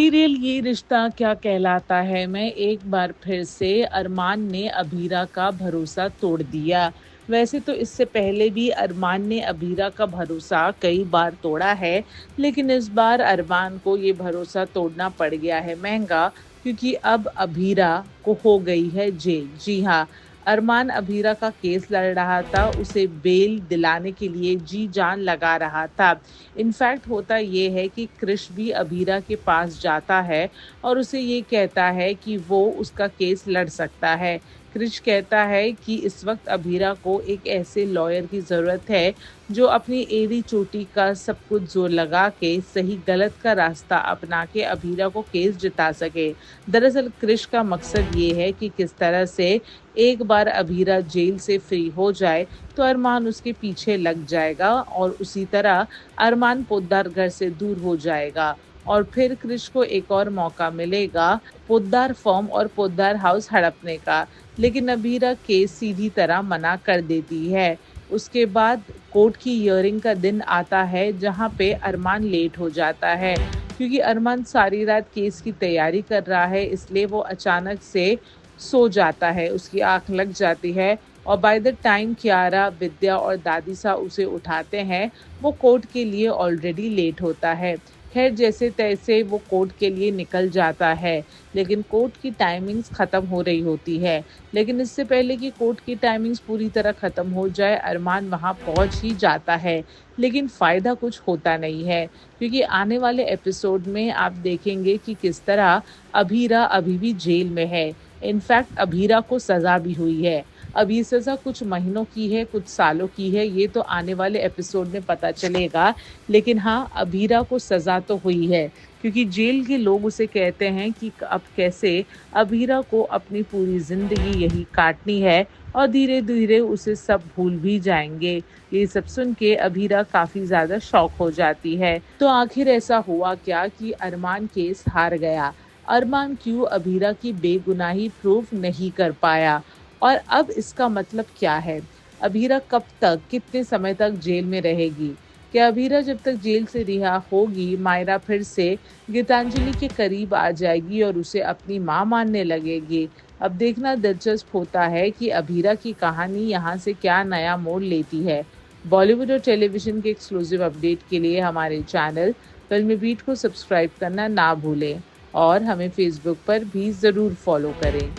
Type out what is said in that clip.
Serial ये रिश्ता क्या कहलाता है में एक बार फिर से अरमान ने अभीरा का भरोसा तोड़ दिया। वैसे तो इससे पहले भी अरमान ने अभीरा का भरोसा कई बार तोड़ा है, लेकिन इस बार अरमान को ये भरोसा तोड़ना पड़ गया है महंगा, क्योंकि अब अभीरा को हो गई है जेल। जी हाँ, अरमान अभीरा का केस लड़ रहा था, उसे बेल दिलाने के लिए जी जान लगा रहा था। इनफैक्ट होता ये है कि क्रिश भी अभीरा के पास जाता है और उसे ये कहता है कि वो उसका केस लड़ सकता है। क्रिश कहता है कि इस वक्त अभीरा को एक ऐसे लॉयर की ज़रूरत है जो अपनी एड़ी चोटी का सब कुछ जोर लगा के सही गलत का रास्ता अपना के अभीरा को केस जिता सके। दरअसल क्रिश का मकसद ये है कि किस तरह से एक बार अभीरा जेल से फ्री हो जाए तो अरमान उसके पीछे लग जाएगा और उसी तरह अरमान पोद्दार घर से दूर हो जाएगा और फिर क्रिश को एक और मौका मिलेगा पोद्दार फॉर्म और पोद्दार हाउस हड़पने का। लेकिन अभीरा केस सीधी तरह मना कर देती है। उसके बाद कोर्ट की हियरिंग का दिन आता है जहां पे अरमान लेट हो जाता है, क्योंकि अरमान सारी रात केस की तैयारी कर रहा है, इसलिए वो अचानक से सो जाता है, उसकी आंख लग जाती है और बाय द टाइम कियारा, विद्या और दादी सा उसे उठाते हैं, वो कोर्ट के लिए ऑलरेडी लेट होता है। खैर जैसे तैसे वो कोर्ट के लिए निकल जाता है, लेकिन कोर्ट की टाइमिंग्स ख़त्म हो रही होती है। लेकिन इससे पहले कि कोर्ट की टाइमिंग्स पूरी तरह ख़त्म हो जाए, अरमान वहाँ पहुँच ही जाता है, लेकिन फ़ायदा कुछ होता नहीं है, क्योंकि आने वाले एपिसोड में आप देखेंगे कि किस तरह अभीरा अभी भी जेल में है। इनफैक्ट अभीरा को सज़ा भी हुई है। अब ये सज़ा कुछ महीनों की है, कुछ सालों की है, ये तो आने वाले एपिसोड में पता चलेगा। लेकिन हाँ, अभीरा को सज़ा तो हुई है, क्योंकि जेल के लोग उसे कहते हैं कि अब कैसे अभीरा को अपनी पूरी ज़िंदगी यही काटनी है और धीरे-धीरे उसे सब भूल भी जाएँगे। ये सब सुन के अभीरा काफ़ी ज़्यादा शॉक हो जाती है। तो आखिर ऐसा हुआ क्या कि अरमान केस हार गया? अरमान क्यों अभीरा की बेगुनाही प्रूव नहीं कर पाया? और अब इसका मतलब क्या है? अभीरा कब तक, कितने समय तक जेल में रहेगी? क्या अभीरा जब तक जेल से रिहा होगी, मायरा फिर से गीतांजलि के करीब आ जाएगी और उसे अपनी माँ मानने लगेगी? अब देखना दिलचस्प होता है कि अभीरा की कहानी यहाँ से क्या नया मोड़ लेती है। बॉलीवुड और टेलीविज़न के एक्सक्लूसिव अपडेट के लिए हमारे चैनल फिल्मी बीट को सब्सक्राइब करना ना भूलें और हमें फेसबुक पर भी ज़रूर फॉलो करें।